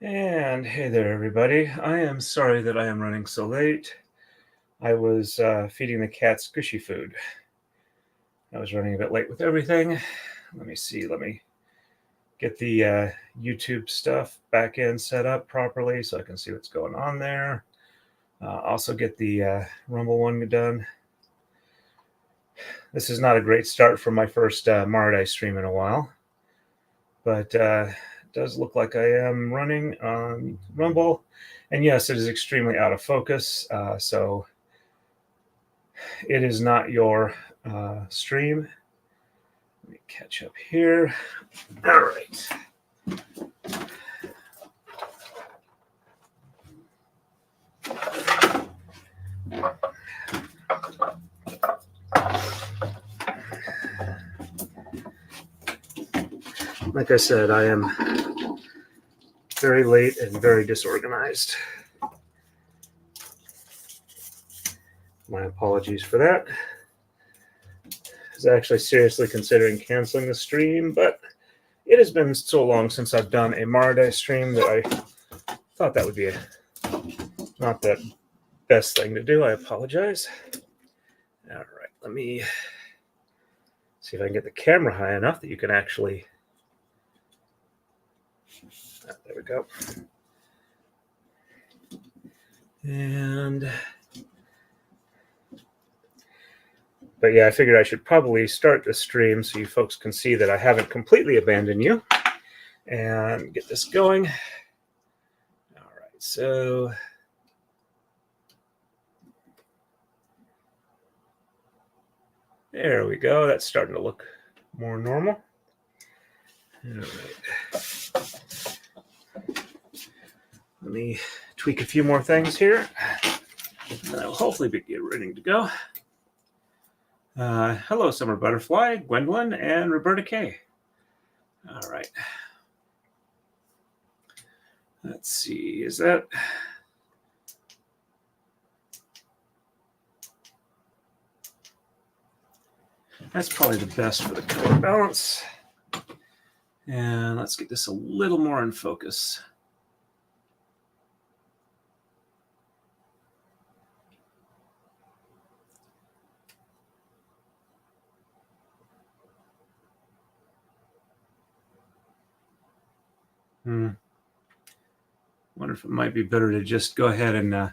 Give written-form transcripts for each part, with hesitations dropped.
And hey there, everybody. I am sorry that I am running so late. I was feeding the cat squishy food. I was running a bit late with everything. Let me see. Let me get the YouTube stuff back in set up properly so I can see what's going on there. Also get the Rumble one done. This is not a great start for my first Maru-dai stream in a while, but it does look like I am running on Rumble. And yes, it is extremely out of focus, so it is not your stream. Let me catch up here. All right. Like I said, I am very late and very disorganized. My apologies for that. I was actually seriously considering canceling the stream, but it has been so long since I've done a Maru-dai stream that I thought that would be not the best thing to do. I apologize. All right, let me see if I can get the camera high enough that you can actually... there we go. But yeah, I figured I should probably start the stream so you folks can see that I haven't completely abandoned you and get this going. All right, so there we go. That's starting to look more normal. All right. Let me tweak a few more things here. And I'll hopefully be ready to go. Hello, Summer Butterfly, Gwendolyn, and Roberta K. All right. Let's see, is that... That's probably the best for the color balance. And let's get this a little more in focus. Wonder if it might be better to just go ahead and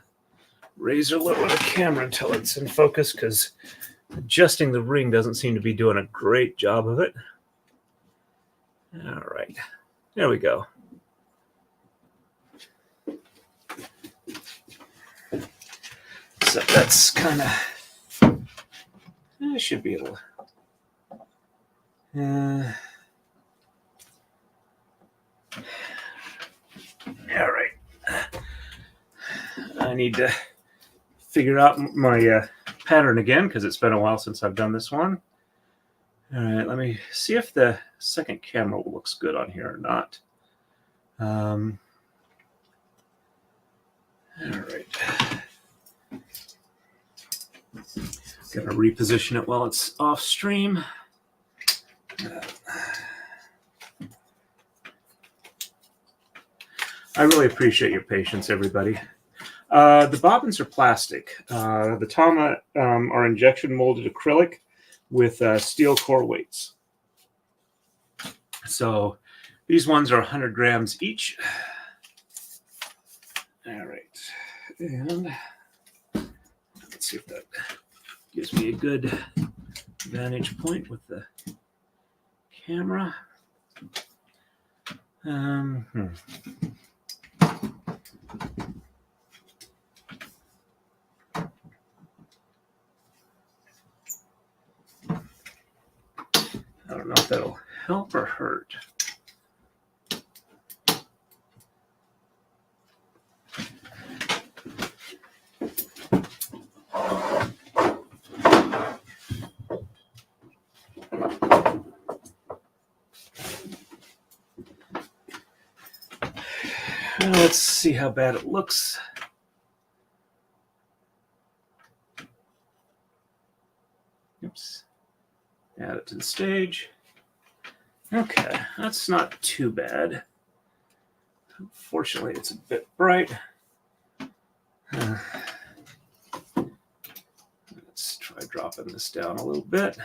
raise or lower the camera until it's in focus, because adjusting the ring doesn't seem to be doing a great job of it. All right, there we go. So that's kind of, I should be able to. All right. I need to figure out my pattern again, because it's been a while since I've done this one. All right, let me see if the second camera looks good on here or not. All right. Gonna reposition it while it's off stream. I really appreciate your patience, everybody. The bobbins are plastic. The Tama are injection molded acrylic with steel core weights. So these ones are 100 grams each. All right. And let's see if that gives me a good vantage point with the camera. I don't know if that'll help or hurt. Let's see how bad it looks. Oops. Add it to the stage. Okay, that's not too bad. Unfortunately, it's a bit bright. Let's try dropping this down a little bit.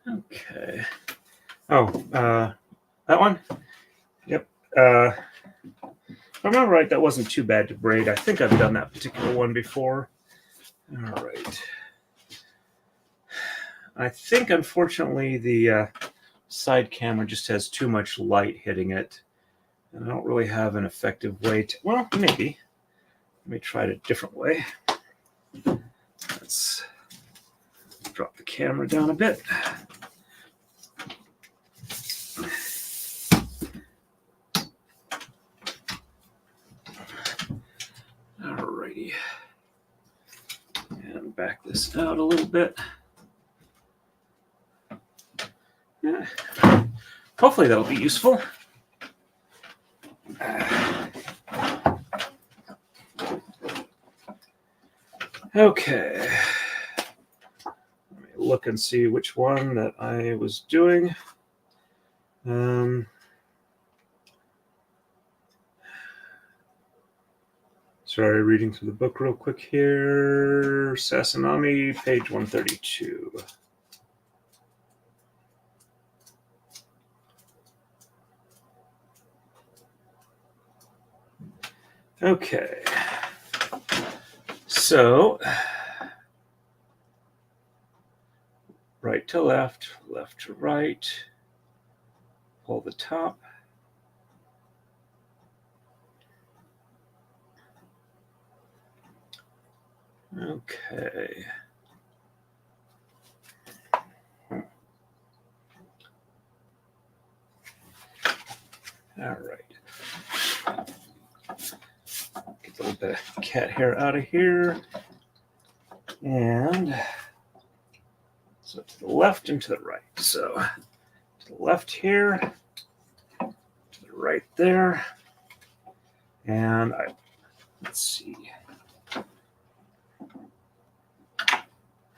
Okay. Oh, that one? Yep. If I remember right, that wasn't too bad to braid. I think I've done that particular one before. All right. I think, unfortunately, the side camera just has too much light hitting it. And I don't really have an effective way to... Well, maybe. Let me try it a different way. Let's drop the camera down a bit. Alrighty. And back this out a little bit. Yeah. Hopefully that'll be useful. Okay. Let me look and see which one that I was doing. Sorry, reading through the book real quick here. Sasanami, page 132. Okay. So, right to left, left to right. Pull the top. Okay. All right. Get a little bit of cat hair out of here. And so to the left and to the right. So to the left here, to the right there. And let's see.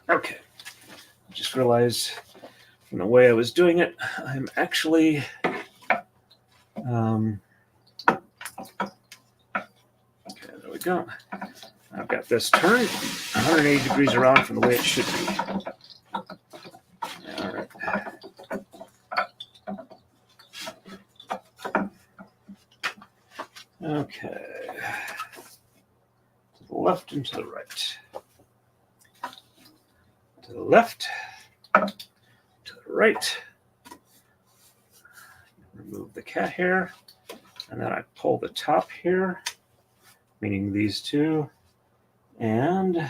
Okay. I just realized from the way I was doing it, I'm actually okay, there we go. I've got this turned 180 degrees around from the way it should be. All right. Okay. To the left and to the right. To the left, to the right. Remove the cat hair, and then I pull the top here, meaning these two, and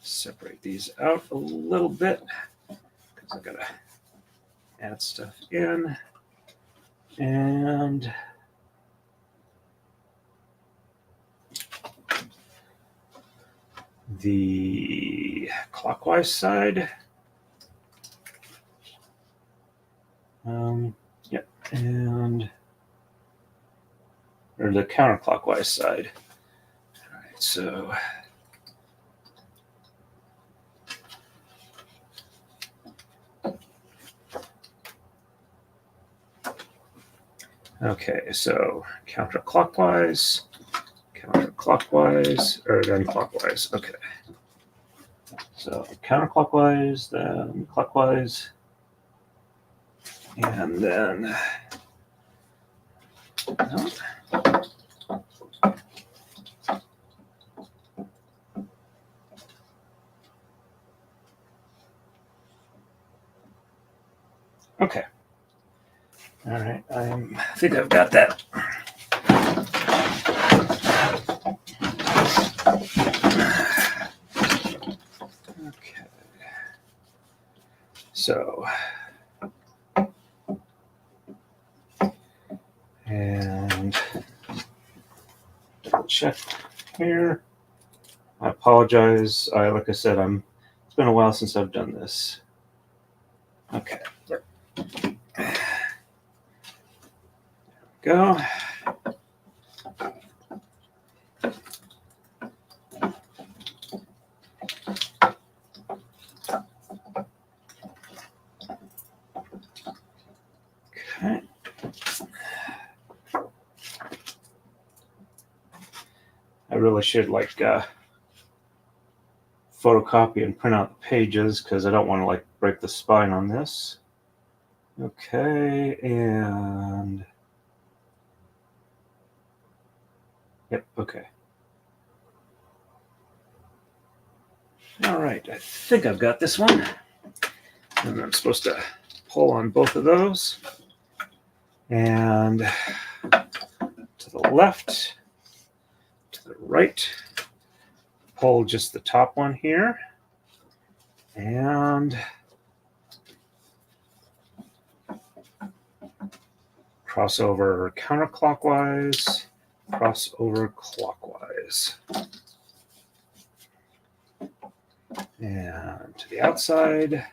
separate these out a little bit because I've got to add stuff in. And the clockwise side. Yep, and or the counterclockwise side. All right, so okay, so counterclockwise, or then clockwise. Okay, so counterclockwise, then clockwise. And then, no. Okay. All right. I think I've got that. Okay. So. And double check here. I apologize. Like I said, it's been a while since I've done this. Okay. Go. Okay. I really should photocopy and print out the pages because I don't want to break the spine on this. Okay, and yep, okay. All right, I think I've got this one. And I'm supposed to pull on both of those. And to the left, to the right, pull just the top one here. And cross over counterclockwise, cross over clockwise. And to the outside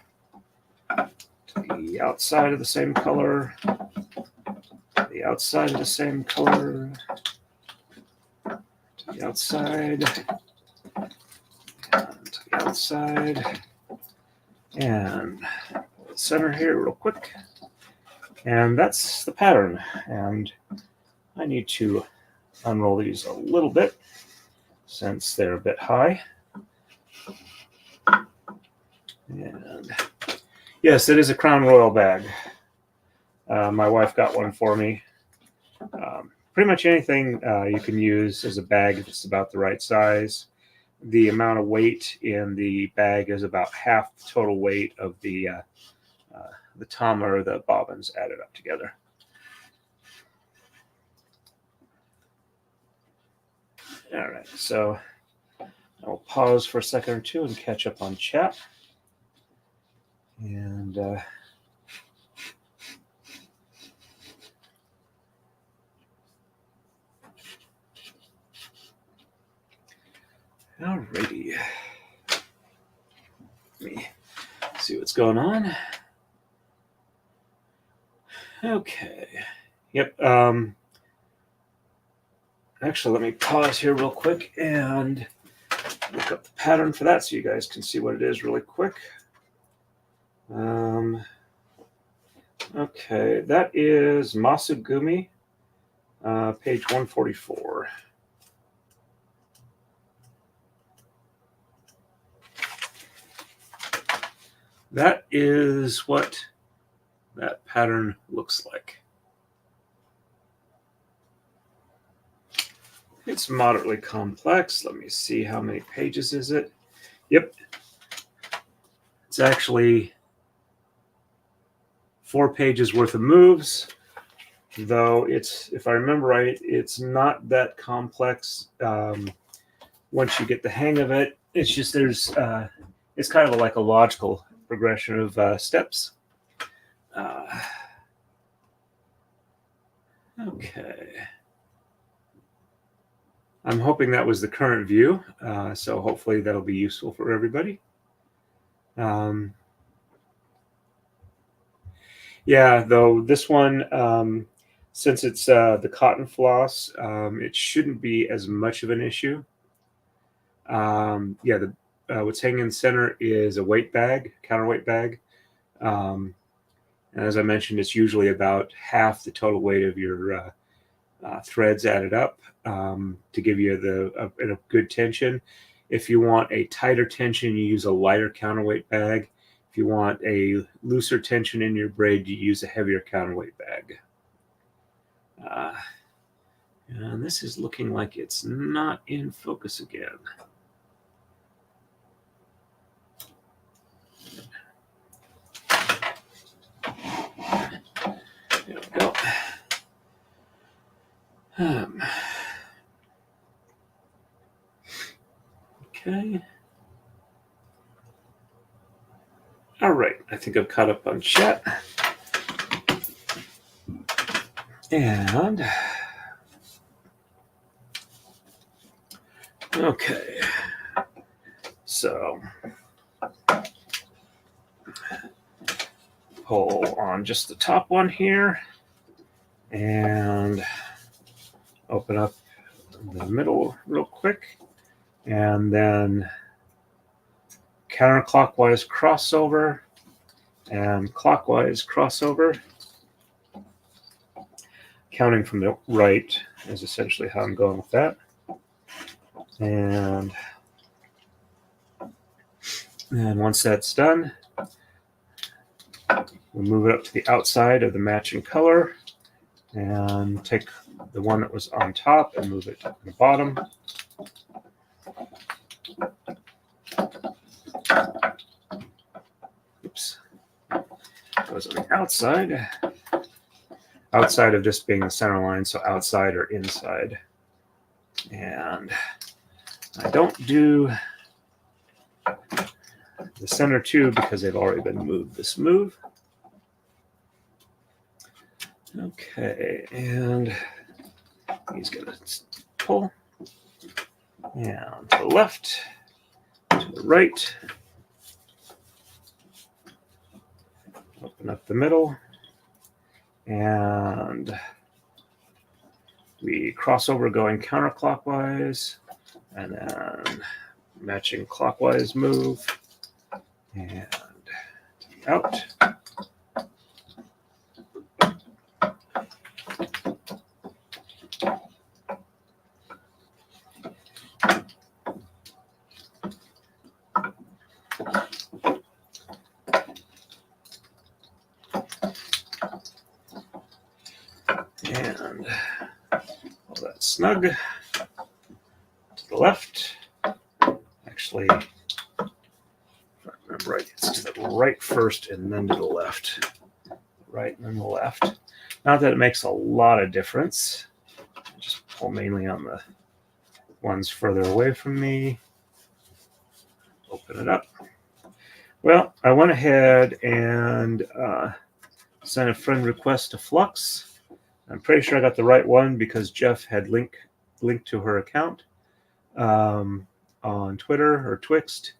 of the same color, to the outside of the same color, to the outside, and to the outside, and center here real quick. And that's the pattern. And I need to unroll these a little bit since they're a bit high. And yes, it is a Crown Royal bag. My wife got one for me. Pretty much anything you can use as a bag if it's about the right size. The amount of weight in the bag is about half the total weight of the tama or the bobbins added up together. All right, so I'll pause for a second or two and catch up on chat. And alrighty, let me see what's going on. Okay, yep. Actually, let me pause here real quick and look up the pattern for that so you guys can see what it is really quick. Okay, that is Masugumi, page 144. That is what that pattern looks like. It's moderately complex. Let me see, how many pages is it? Yep. It's actually 4 pages worth of moves, though it's, if I remember right, it's not that complex once you get the hang of it. It's just there's, it's kind of like a logical progression of steps. Okay. I'm hoping that was the current view, so hopefully that'll be useful for everybody. Yeah, though this one, since it's the cotton floss, it shouldn't be as much of an issue. Yeah, what's hanging in the center is a weight bag, counterweight bag. And as I mentioned, it's usually about half the total weight of your threads added up to give you a good tension. If you want a tighter tension, you use a lighter counterweight bag. If you want a looser tension in your braid, you use a heavier counterweight bag. And this is looking like it's not in focus again. There we go. Okay. All right, I think I've caught up on chat. And okay, so pull on just the top one here and open up the middle real quick, and then counterclockwise crossover and clockwise crossover. Counting from the right is essentially how I'm going with that. And once that's done, we'll move it up to the outside of the matching color and take the one that was on top and move it to the bottom. Oops. That was on the outside. Outside of just being the center line, so outside or inside. And I don't do the center two because they've already been moved this move. Okay, and he's going to pull. And to the left, to the right. Open up the middle. And we cross over going counterclockwise, and then matching clockwise move, and out. And all that snug to the left. Actually, if I remember right, it's to the right first and then to the left. Right and then the left. Not that it makes a lot of difference. I just pull mainly on the ones further away from me. Open it up. Well, I went ahead and sent a friend request to Flux. I'm pretty sure I got the right one because Jeff had linked to her account on Twitter or Twixt.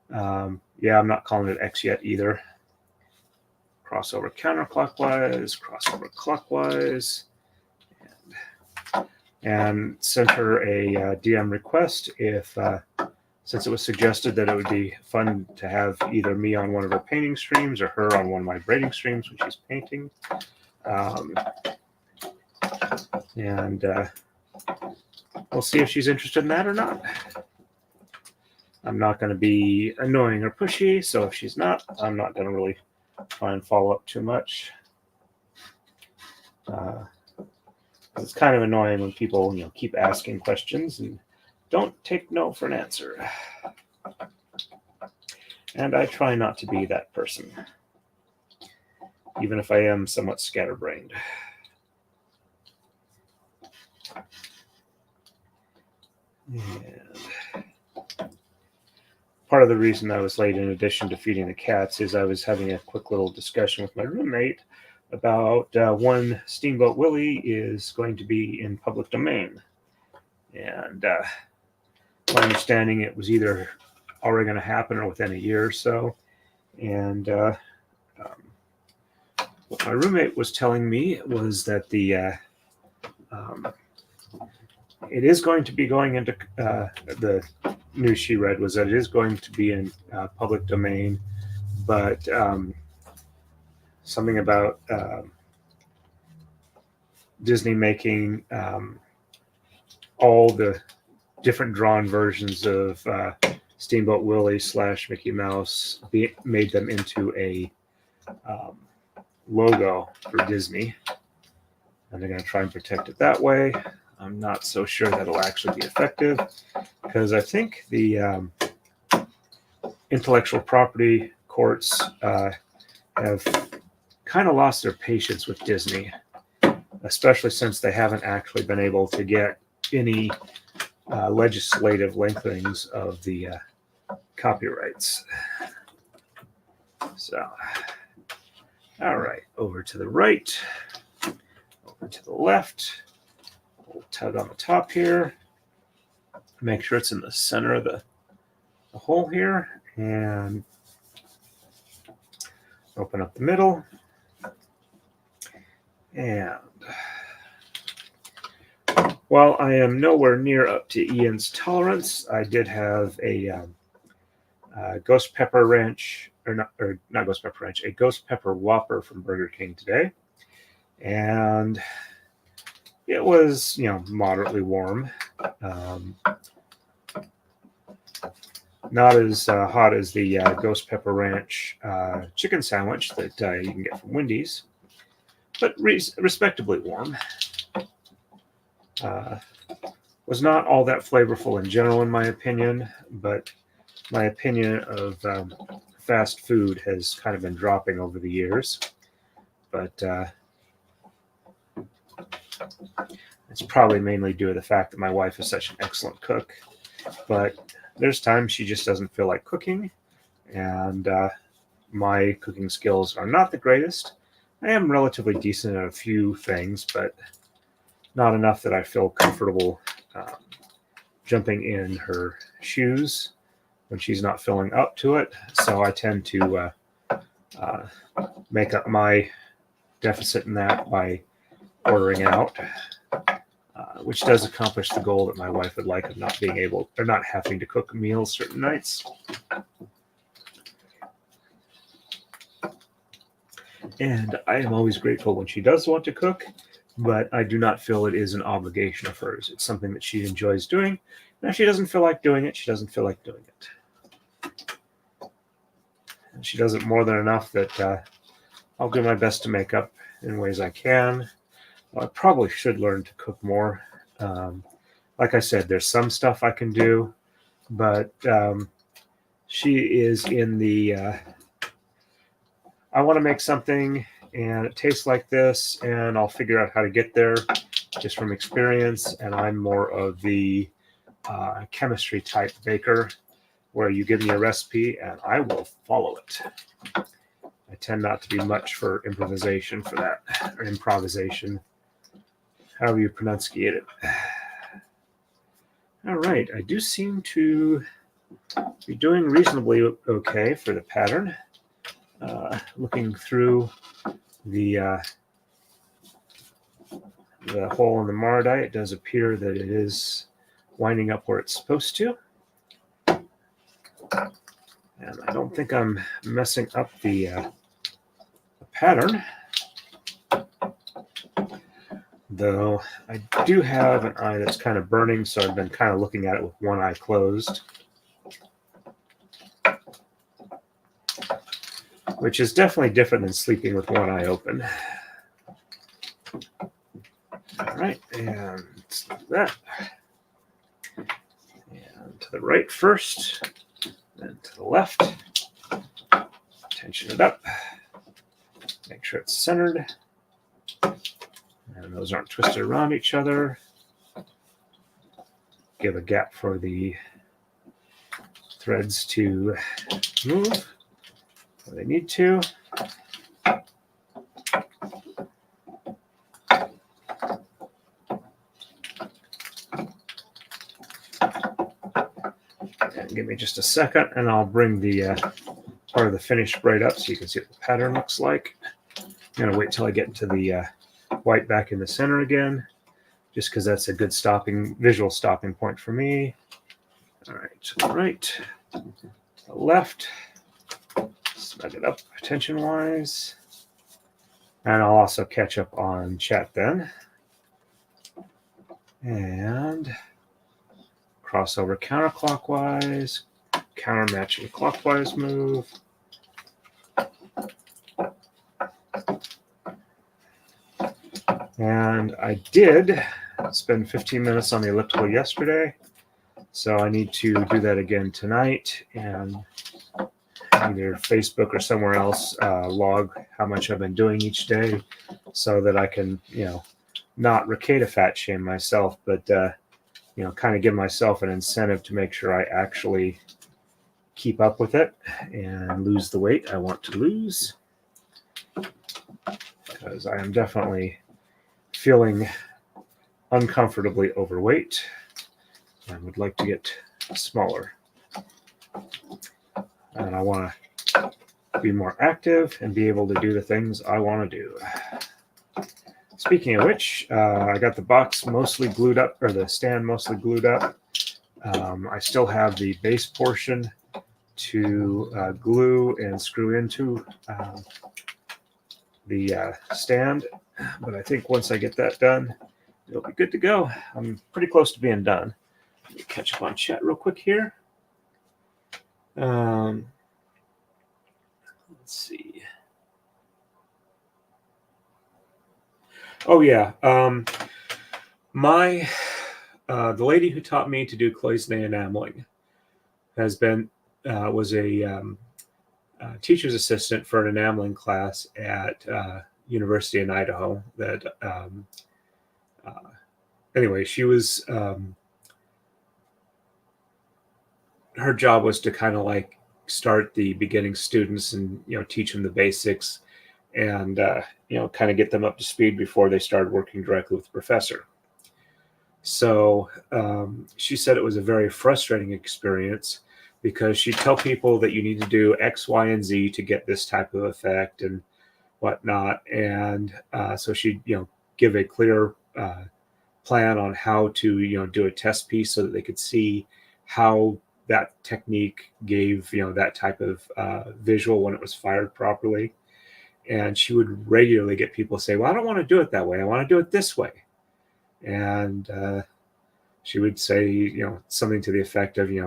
Yeah, I'm not calling it X yet either. Crossover counterclockwise, crossover clockwise, and sent her a DM request if since it was suggested that it would be fun to have either me on one of her painting streams or her on one of my braiding streams when she's painting. And we'll see if she's interested in that or not. I'm not going to be annoying or pushy, so if she's not, I'm not going to really try and follow up too much. It's kind of annoying when people, keep asking questions and don't take no for an answer. And I try not to be that person, even if I am somewhat scatterbrained. And part of the reason I was late, in addition to feeding the cats, is I was having a quick little discussion with my roommate about when Steamboat Willie is going to be in public domain. And my understanding, it was either already going to happen or within a year or so. And what my roommate was telling me was that it is going to be going into the news she read was that it is going to be in public domain, but something about Disney making all the different drawn versions of Steamboat Willie / Mickey Mouse made them into a logo for Disney, and they're going to try and protect it that way. I'm not so sure that'll actually be effective because I think the intellectual property courts have kind of lost their patience with Disney, especially since they haven't actually been able to get any legislative lengthenings of the copyrights. So, all right, over to the right, over to the left. We'll tug on the top here. Make sure it's in the center of the hole here, and open up the middle. And while I am nowhere near up to Ian's tolerance, I did have a ghost pepper ranch, or not ghost pepper ranch, a ghost pepper Whopper from Burger King today, and it was, moderately warm. Not as hot as the ghost pepper ranch chicken sandwich that you can get from Wendy's, but respectably warm. Was not all that flavorful in general, in my opinion, but my opinion of fast food has kind of been dropping over the years. But it's probably mainly due to the fact that my wife is such an excellent cook. But there's times she just doesn't feel like cooking, and my cooking skills are not the greatest. I am relatively decent at a few things, but not enough that I feel comfortable jumping in her shoes when she's not feeling up to it. So I tend to make up my deficit in that by ordering out, which does accomplish the goal that my wife would like of not being able, or not having to cook meals certain nights. And I am always grateful when she does want to cook, but I do not feel it is an obligation of hers. It's something that she enjoys doing. And if she doesn't feel like doing it, she doesn't feel like doing it. And she does it more than enough that I'll do my best to make up in ways I can. I probably should learn to cook more. Like I said, there's some stuff I can do, but she is in the I want to make something and it tastes like this, and I'll figure out how to get there just from experience. And I'm more of the chemistry type baker, where you give me a recipe and I will follow it. I tend not to be much for improvisation for that, or improvisation, however you pronunciate it. All right, I do seem to be doing reasonably okay for the pattern. Looking through the hole in the Maru-dai, it does appear that it is winding up where it's supposed to. And I don't think I'm messing up the pattern, though I do have an eye that's kind of burning, so I've been kind of looking at it with one eye closed, which is definitely different than sleeping with one eye open. All right, and that. And to the right first, then to the left. Tension it up. Make sure it's centered. And those aren't twisted around each other. Give a gap for the threads to move where they need to. And give me just a second, and I'll bring the part of the finished braid up so you can see what the pattern looks like. I'm going to wait till I get to the white back in the center again, just because that's a good visual stopping point for me. All right, to the right, to the left, snug it up tension-wise. And I'll also catch up on chat then. And cross over counterclockwise, counter matching clockwise move. And I did spend 15 minutes on the elliptical yesterday, so I need to do that again tonight, and either Facebook or somewhere else log how much I've been doing each day, so that I can, not Ricada fat shame myself, but kind of give myself an incentive to make sure I actually keep up with it and lose the weight I want to lose, because I am definitely feeling uncomfortably overweight and would like to get smaller. And I want to be more active and be able to do the things I want to do. Speaking of which, I got the box mostly glued up, or the stand mostly glued up. I still have the base portion to glue and screw into the stand, but I think once I get that done, it'll be good to go. I'm pretty close to being done. Let me catch up on chat real quick here. Let's see. Oh yeah, the lady who taught me to do cloisonne enameling was a teacher's assistant for an enameling class at University in Idaho. That anyway, she was her job was to kind of like start the beginning students and teach them the basics and kind of get them up to speed before they started working directly with the professor. So she said it was a very frustrating experience because she'd tell people that you need to do X, Y, and Z to get this type of effect and whatnot. And so she'd give a clear plan on how to do a test piece so that they could see how that technique gave that type of visual when it was fired properly. And she would regularly get people say, well, I don't want to do it that way. I want to do it this way. And she would say, something to the effect of, you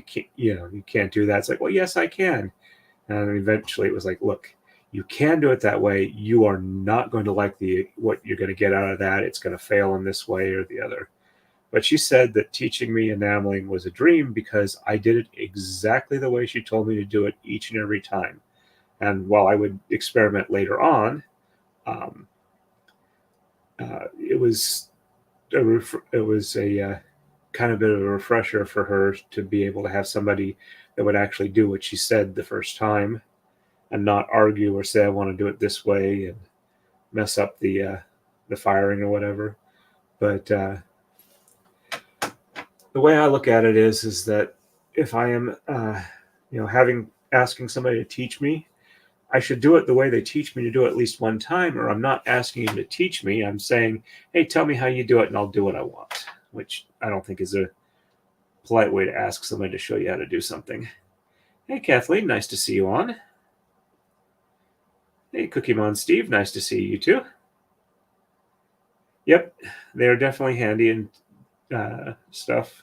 can't do that. It's like, well, yes, I can. And eventually it was like, look, you can do it that way. You are not going to like what you're going to get out of that. It's going to fail in this way or the other. But she said that teaching me enameling was a dream because I did it exactly the way she told me to do it each and every time. And while I would experiment later on, it was a kind of bit of a refresher for her to be able to have somebody that would actually do what she said the first time and not argue or say, I want to do it this way and mess up the firing or whatever. But the way I look at it is that if I am, asking somebody to teach me, I should do it the way they teach me to do it at least one time, or I'm not asking you to teach me. I'm saying, hey, tell me how you do it and I'll do what I want, which I don't think is a polite way to ask somebody to show you how to do something. Hey, Kathleen, nice to see you on. Hey, Cookie Mon Steve, nice to see you too. Yep, they're definitely handy and stuff.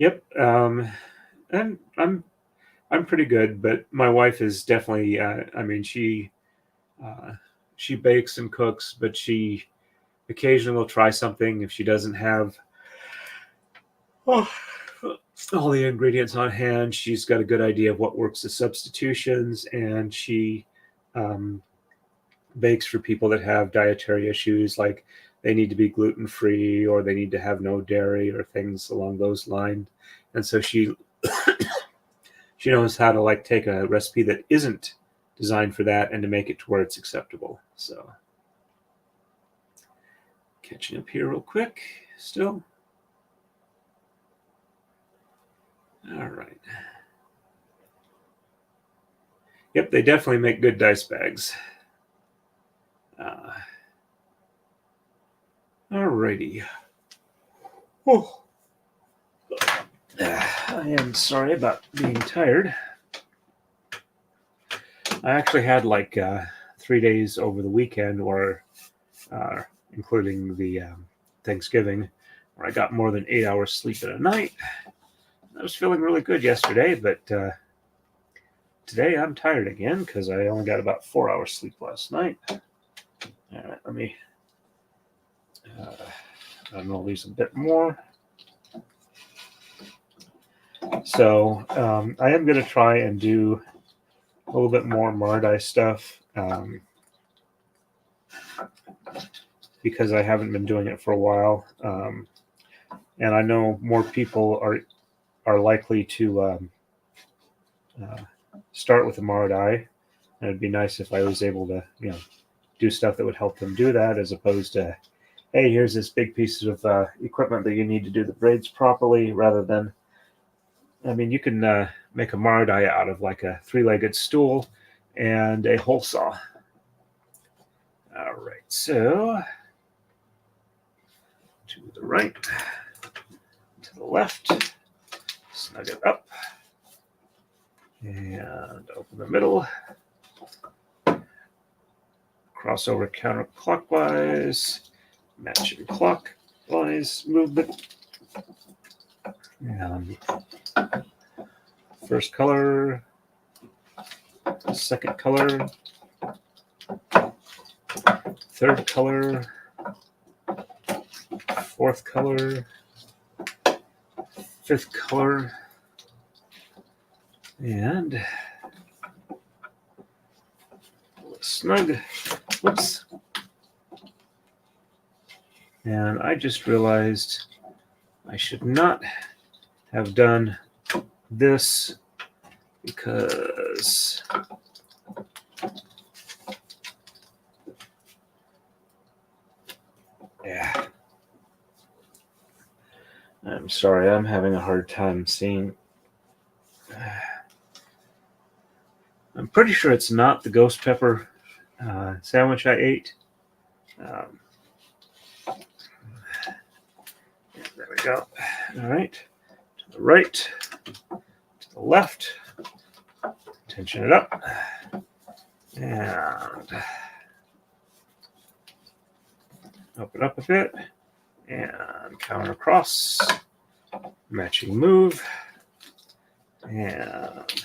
Yep, and I'm pretty good, but my wife is definitely. She bakes and cooks, but she occasionally will try something if she doesn't have all the ingredients on hand. She's got a good idea of what works as substitutions, and she bakes for people that have dietary issues, like they need to be gluten-free or they need to have no dairy or things along those lines. And so she she knows how to like take a recipe that isn't designed for that and to make it to where it's acceptable. So catching up here real quick still. All right. Yep, they definitely make good dice bags. Alrighty. Oh. I am sorry about being tired. I actually had like 3 days over the weekend, or including the Thanksgiving, where I got more than 8 hours sleep in a night. I was feeling really good yesterday, but today I'm tired again because I only got about 4 hours sleep last night. All right, let me unroll these a bit more. So I am going to try and do a little bit more Maru-dai stuff because I haven't been doing it for a while. And I know more people are likely to start with the Marudai. And it'd be nice if I was able to, do stuff that would help them do that, as opposed to, hey, here's this big piece of equipment that you need to do the braids properly, rather than, I mean, you can make a Marudai out of, like a 3-legged stool and a hole saw. All right, so to the right, to the left, snug it up, and open the middle. Cross over counterclockwise, matching clockwise movement. And first color, second color, third color, fourth color, fifth color, and snug. Whoops. And I just realized I should not have done this because yeah. I'm sorry, I'm having a hard time seeing. I'm pretty sure it's not the ghost pepper sandwich I ate. There we go. All right. To the right, to the left. Tension it up. And open up a bit. And counter across. Matching move. And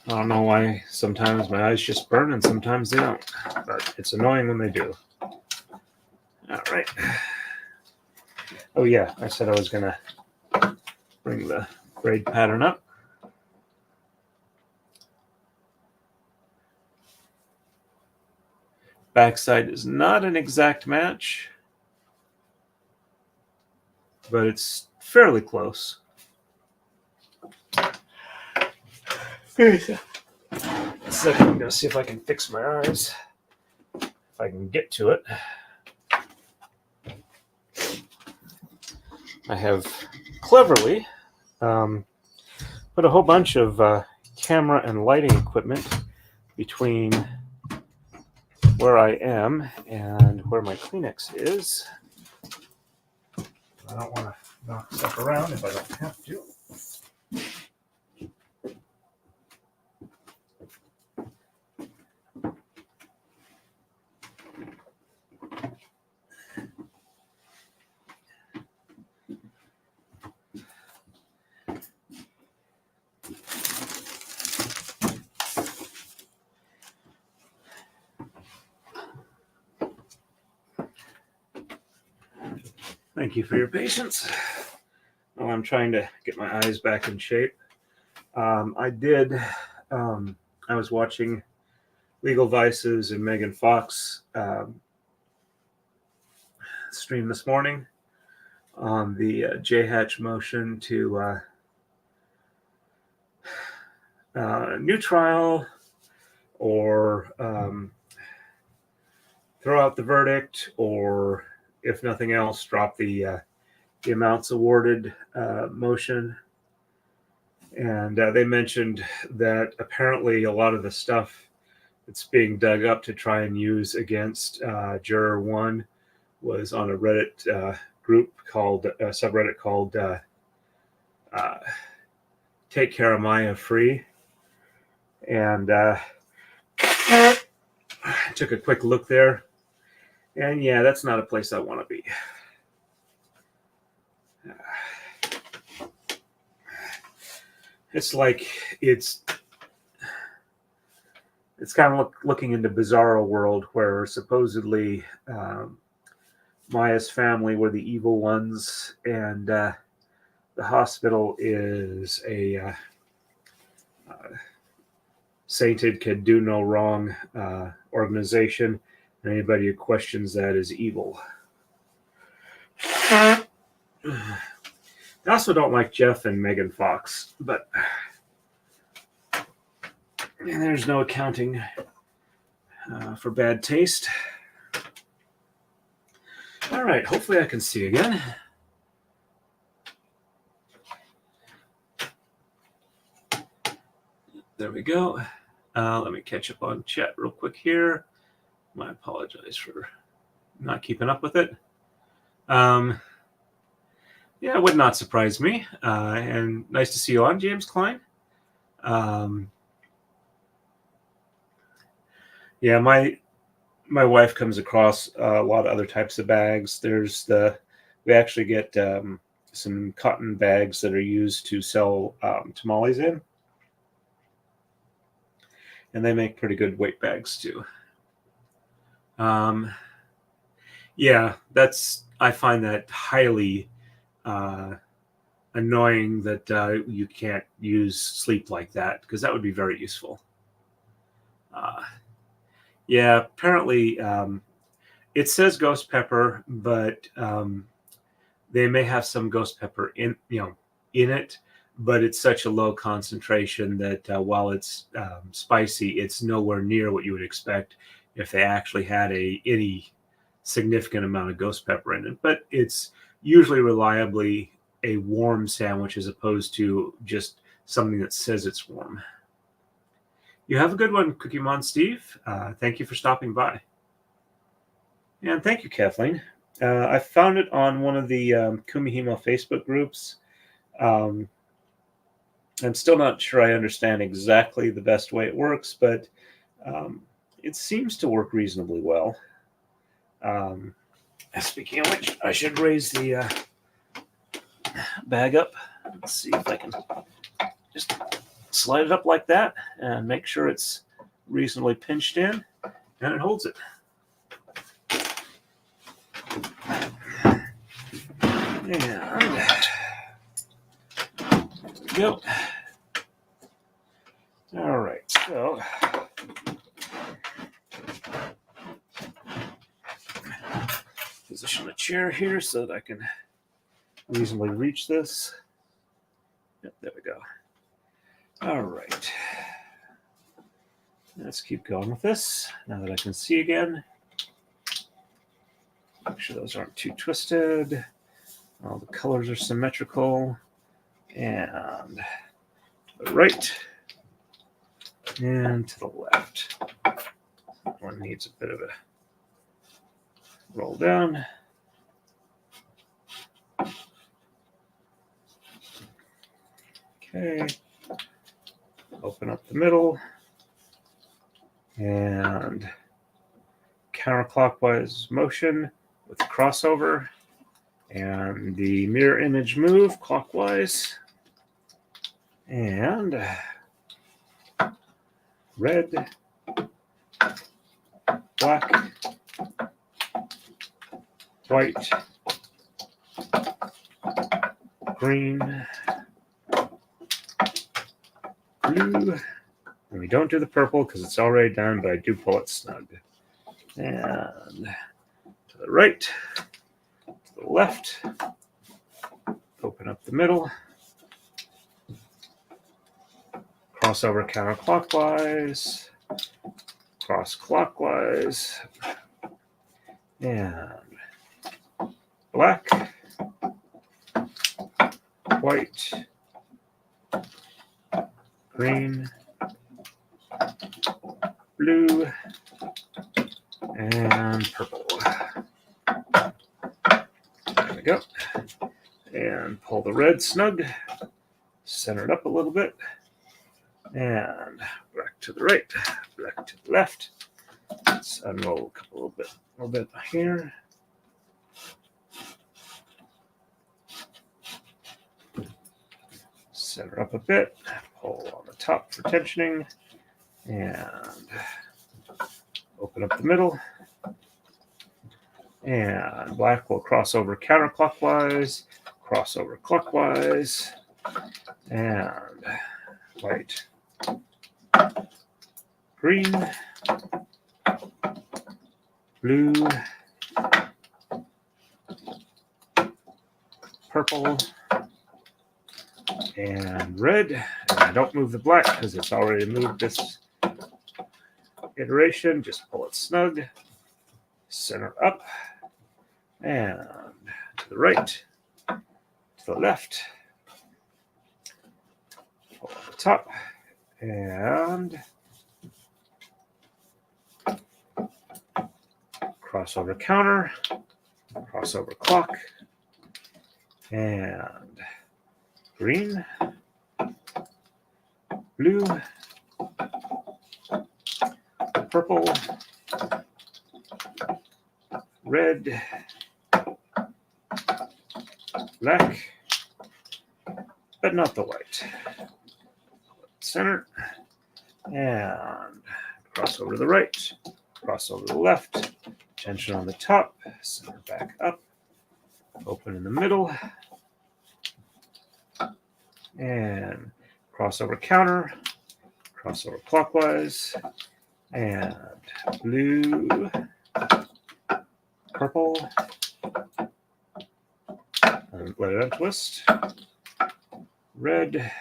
I don't know why sometimes my eyes just burn and sometimes they don't, but it's annoying when they do. All right. Oh yeah, I said I was gonna bring the braid pattern up. Backside is not an exact match, but it's fairly close. A second, I'm going to see if I can fix my eyes, if I can get to it. I have cleverly put a whole bunch of camera and lighting equipment between where I am and where my Kleenex is. I don't want to knock stuff around if I don't have to. Thank you for your patience while I'm trying to get my eyes back in shape. I was watching Legal Vices and Megan Fox stream this morning on the J-Hatch motion to new trial or throw out the verdict, or if nothing else, drop the amounts awarded motion. And they mentioned that apparently a lot of the stuff that's being dug up to try and use against Juror 1 was on a Reddit group called, a subreddit called Take Care of Maya Free. And I took a quick look there. And yeah, that's not a place I want to be. It's like it's kind of looking into Bizarro World, where supposedly Maya's family were the evil ones, and the hospital is a sainted, can do no wrong organization. And anybody who questions that is evil. I also don't like Jeff and Megan Fox, but there's no accounting for bad taste. All right, hopefully I can see again. There we go. Let me catch up on chat real quick here. I apologize for not keeping up with it. Yeah, it would not surprise me. And nice to see you on, James Klein. Yeah, my wife comes across a lot of other types of bags. We actually get some cotton bags that are used to sell tamales in. And they make pretty good weight bags too. Yeah, I find that highly annoying that you can't use sleep like that, because that would be very useful. Yeah, apparently it says ghost pepper, but they may have some ghost pepper in it, but it's such a low concentration that while it's spicy, it's nowhere near what you would expect if they actually had any significant amount of ghost pepper in it. But it's usually reliably a warm sandwich as opposed to just something that says it's warm. You have a good one, Cookie Mon Steve. Thank you for stopping by. And thank you, Kathleen. I found it on one of the Kumihimo Facebook groups. I'm still not sure I understand exactly the best way it works, but it seems to work reasonably well. Speaking of which, I should raise the bag up. Let's see if I can just slide it up like that and make sure it's reasonably pinched in, and it holds it. And go. All right, so position a chair here so that I can reasonably reach this. Yep, there we go. All right. Let's keep going with this now that I can see again. Make sure those aren't too twisted. All the colors are symmetrical. And to the right. And to the left. That one needs a bit of a roll down. Okay. Open up the middle. And counterclockwise motion with crossover. And the mirror image move clockwise. And red, black, white, green, blue. And we don't do the purple because it's already done, but I do pull it snug. And to the right, to the left, open up the middle, crossover counterclockwise, cross clockwise, and black, white, green, blue, and purple. There we go. And pull the red snug, center it up a little bit, and back to the right, back to the left. Let's unroll a little bit here. Center up a bit, pull on the top for tensioning, and open up the middle. And black will cross over counterclockwise, cross over clockwise, and white, green, blue, purple, and red. And I don't move the black because it's already moved this iteration. Just pull it snug, center up, and to the right, to the left, pull on the top, and crossover counter, crossover clock, and green, blue, purple, red, black, but not the white. Center, and cross over to the right, cross over to the left, tension on the top, center back up, open in the middle, and crossover counter, crossover clockwise, and blue, purple, and let it untwist, red,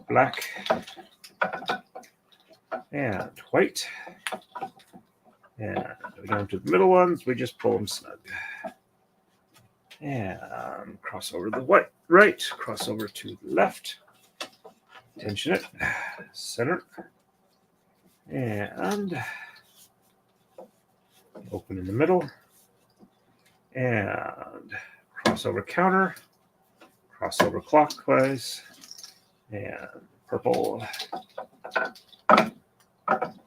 black, and white. And we go into the middle ones, we just pull them snug. And cross over to the white, right, cross over to the left, tension it, center, and open in the middle, and crossover counter, crossover clockwise, and purple,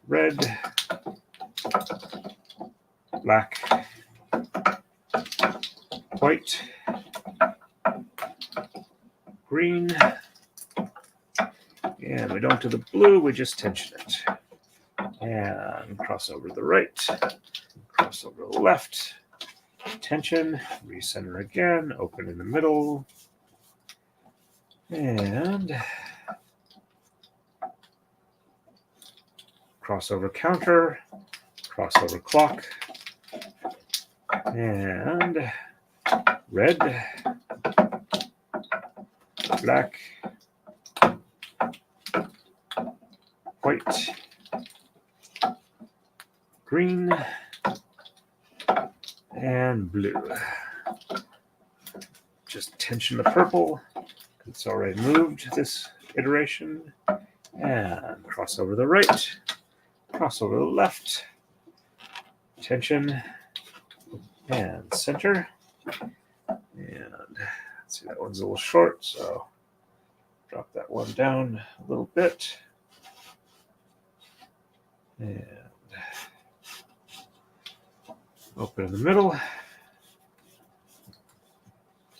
red, black, white, green, and we don't do the blue, we just tension it. And cross over to the right, cross over to the left, tension, recenter again, open in the middle, and crossover counter, crossover clock, and red, black, white, green, and blue. Just tension the purple. It's already moved this iteration. And cross over to the right, cross over to the left, tension, and center. And let's see, that one's a little short, so drop that one down a little bit. And open in the middle.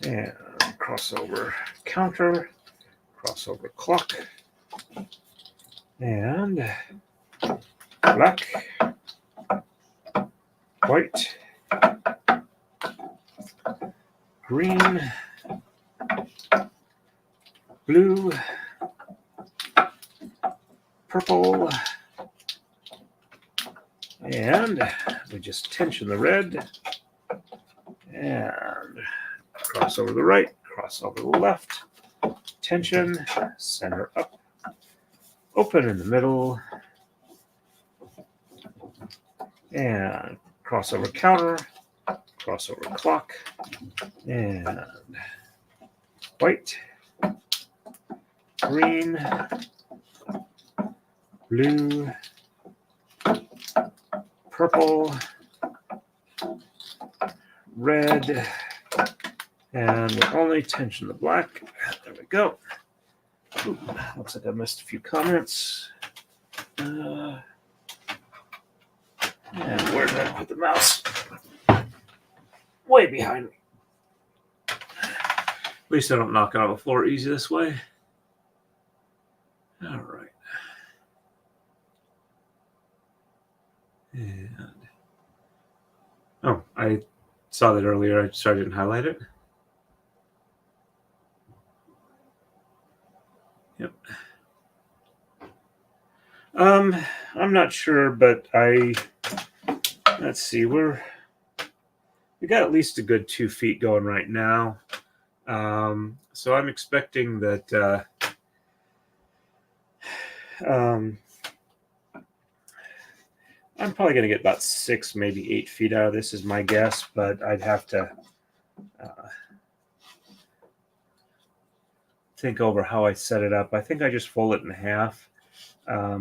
And crossover counter, crossover clock, and black, white, green, blue, purple, and we just tension the red, and cross over to the right, cross over to the left, tension, center up, open in the middle, and crossover counter, crossover clock, and white, green, blue, purple, red, and we'll only tension the black. There we go. Ooh, looks like I missed a few comments. And where did I put the mouse? Way behind me. At least I don't knock it on the floor easy this way. All right. And oh, I saw that earlier. I sorry I didn't highlight it. Yep. I'm not sure, but let's see, we got at least a good 2 feet going right now. So I'm expecting that I'm probably going to get about 6, maybe 8 feet out of this is my guess, but I'd have to think over how I set it up. I think I just fold it in half.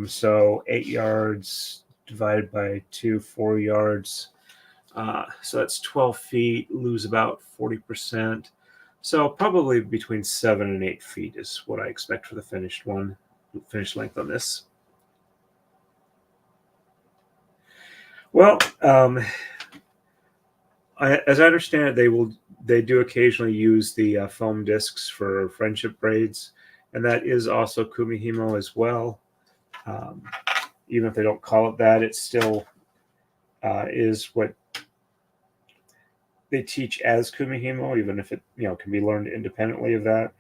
So 8 yards divided by 2, 4 yards. So that's 12 feet, lose about 40%. So probably between 7 and 8 feet is what I expect for the finished length on this. Well, as I understand it, they do occasionally use the foam discs for friendship braids, and that is also Kumihimo as well. Even if they don't call it that, it still is what they teach as Kumihimo, even if it can be learned independently of that.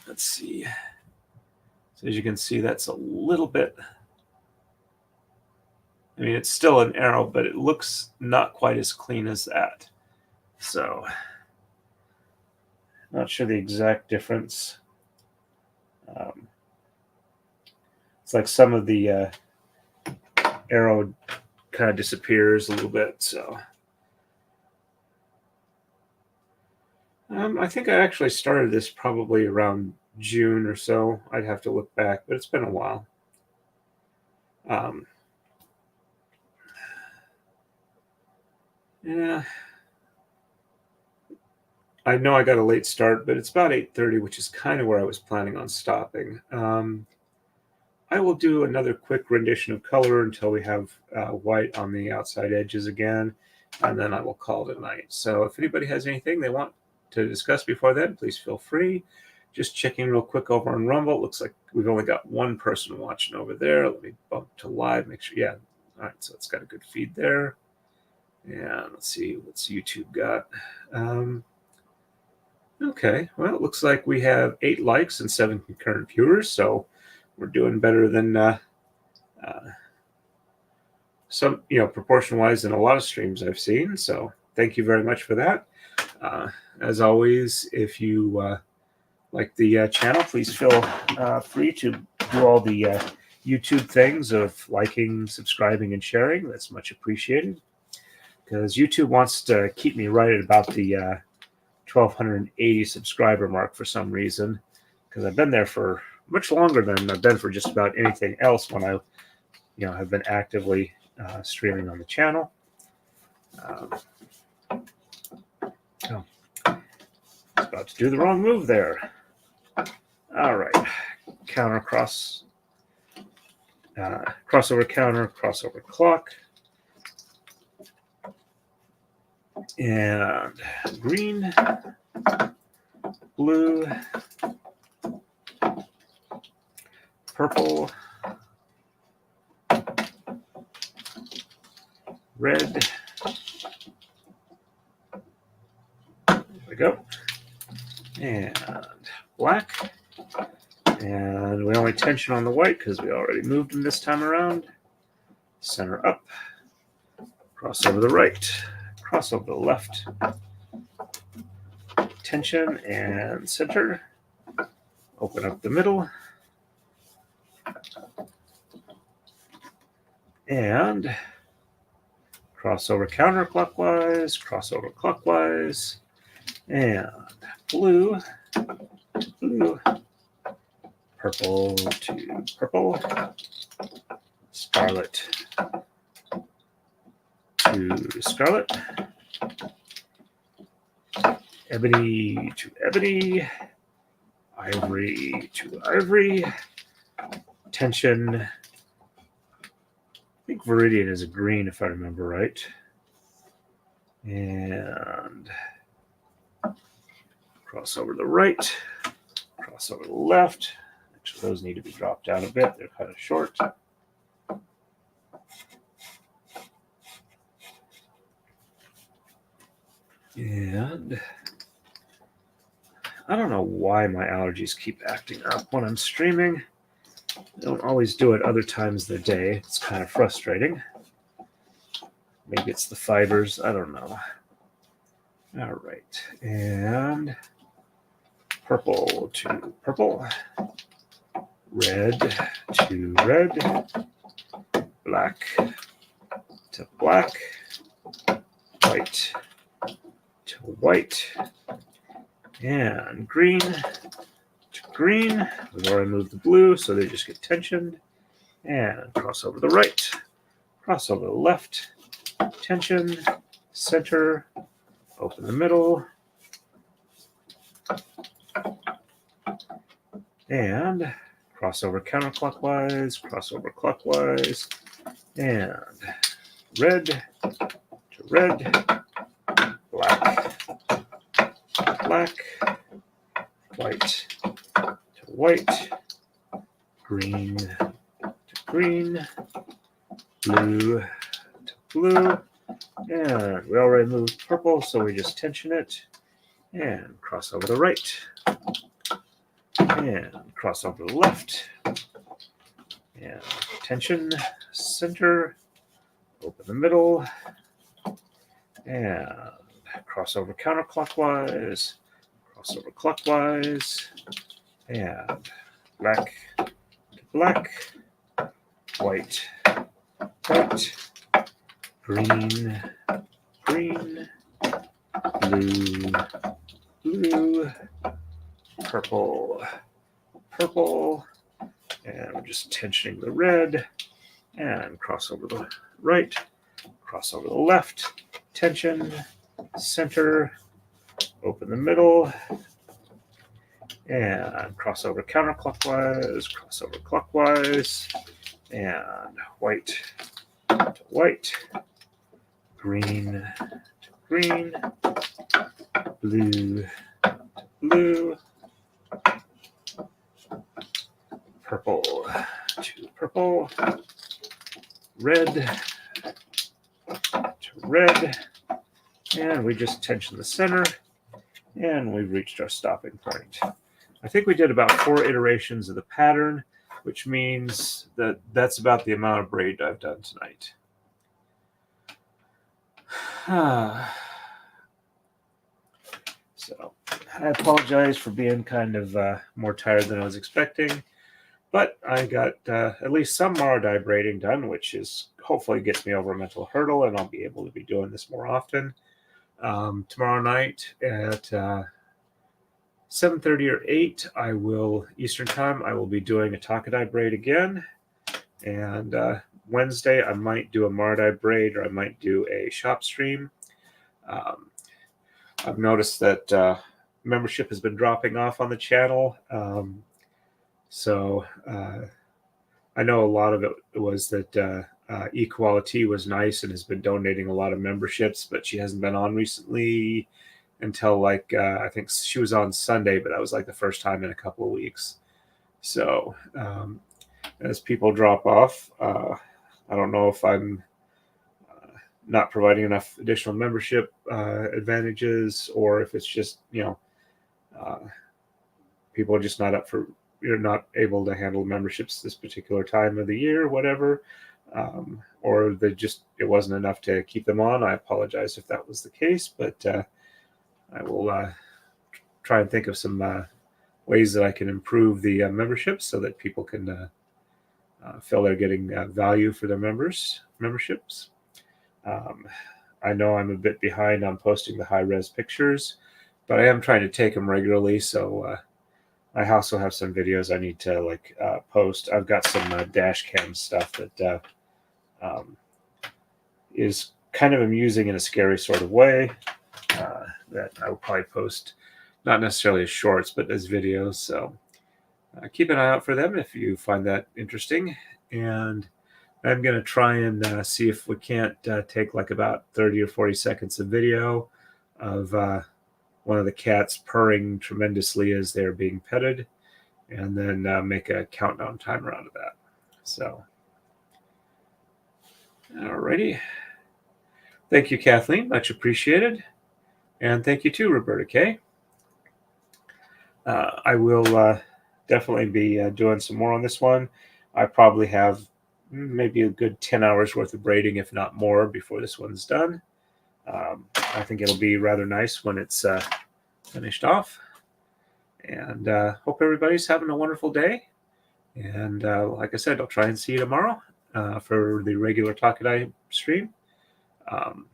Let's see. So as you can see, that's a little bit. I mean, it's still an arrow, but it looks not quite as clean as that. So, not sure the exact difference. It's like some of the arrow kind of disappears a little bit. So, I think I actually started this probably around June or so. I'd have to look back, but it's been a while. Yeah. I know I got a late start, but it's about 8:30, which is kind of where I was planning on stopping. I will do another quick rendition of color until we have white on the outside edges again, and then I will call it a night. So if anybody has anything they want to discuss before then, please feel free. Just checking real quick over on Rumble. It looks like we've only got one person watching over there. Let me bump to live, make sure. Yeah, all right, so it's got a good feed there. And let's see what's YouTube got. Okay, well, it looks like we have 8 likes and 7 concurrent viewers, so we're doing better than some, proportion-wise than a lot of streams I've seen. So thank you very much for that. As always, if you like the channel, please feel free to do all the YouTube things of liking, subscribing, and sharing. That's much appreciated, because YouTube wants to keep me right at about the 1,280 subscriber mark for some reason, because I've been there for much longer than I've been for just about anything else when I have been actively streaming on the channel. Oh, about to do the wrong move there. All right, counter cross, crossover counter, crossover clock, and green, blue, purple, red. There we go. And black. And we only tension on the white because we already moved them this time around. Center up. Cross over the right. Cross over the left. Tension and center. Open up the middle. And crossover counterclockwise, crossover clockwise, and blue, blue, purple to purple, scarlet to scarlet, ebony to ebony, ivory to ivory, tension. I think Viridian is a green, if I remember right. And cross over the right, cross over the left. Actually, those need to be dropped down a bit. They're kind of short. And I don't know why my allergies keep acting up when I'm streaming. I don't always do it other times of the day. It's kind of frustrating. Maybe it's the fibers. I don't know. All right. And purple to purple. Red to red. black to black, white to white, and green to green. We've already moved the blue, so they just get tensioned. And cross over the right, cross over the left, tension, center, open the middle, and cross over counterclockwise, cross over clockwise, and red to red, black, black, white to white, green to green, blue to blue, and we already moved purple, so we just tension it, and cross over the right, and cross over the left, and tension, center, open the middle, and cross over counterclockwise, cross over clockwise, and black to black, white, white, green, green, blue, blue, purple, purple, and we're just tensioning the red, and cross over the right, cross over the left, tension, center, open the middle, and cross over counterclockwise, cross over clockwise, and white to white, green to green, blue to blue, purple to purple, red to red, and we just tension the center, and we've reached our stopping point. I think we did about 4 iterations of the pattern, which means that that's about the amount of braid I've done tonight. So I apologize for being kind of more tired than I was expecting, but I got at least some Maru-dai braiding done, which is hopefully gets me over a mental hurdle, and I'll be able to be doing this more often. Tomorrow night at 7:30 or 8, I will Eastern time. I will be doing a takadai braid again, and Wednesday I might do a Maru-dai braid, or I might do a shop stream. I've noticed that membership has been dropping off on the channel, so I know a lot of it was that Equality was nice and has been donating a lot of memberships, but she hasn't been on recently until like I think she was on Sunday, but that was like the first time in a couple of weeks. So as people drop off, I don't know if I'm not providing enough additional membership advantages, or if it's just, you know, people are just not up for, you're not able to handle memberships this particular time of the year, whatever, or they just, it wasn't enough to keep them on. I apologize if that was the case, but I will try and think of some ways that I can improve the membership so that people can feel they're getting value for their memberships. I know I'm a bit behind on posting the high-res pictures, but I am trying to take them regularly, so I also have some videos I need to like post. I've got some dash cam stuff that is kind of amusing in a scary sort of way that I will probably post, not necessarily as shorts, but as videos. So keep an eye out for them if you find that interesting. And I'm going to try and see if we can't take like about 30 or 40 seconds of video of one of the cats purring tremendously as they're being petted, and then make a countdown timer out of that. So, alrighty. Thank you, Kathleen. Much appreciated. And thank you too, Roberta K. I will definitely be doing some more on this one. I probably have maybe a good 10 hours worth of braiding, if not more, before this one's done. I think it'll be rather nice when it's finished off. And hope everybody's having a wonderful day. And like I said, I'll try and see you tomorrow. for the regular takadai stream. And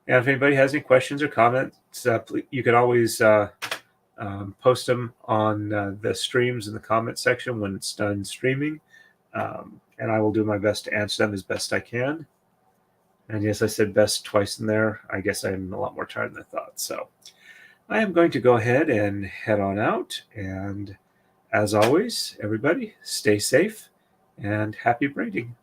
if anybody has any questions or comments, you can always post them on the streams in the comment section when it's done streaming. And I will do my best to answer them as best I can. And yes, I said best twice in there. I guess I'm a lot more tired than I thought. So I am going to go ahead and head on out. And as always, everybody, stay safe and happy braiding.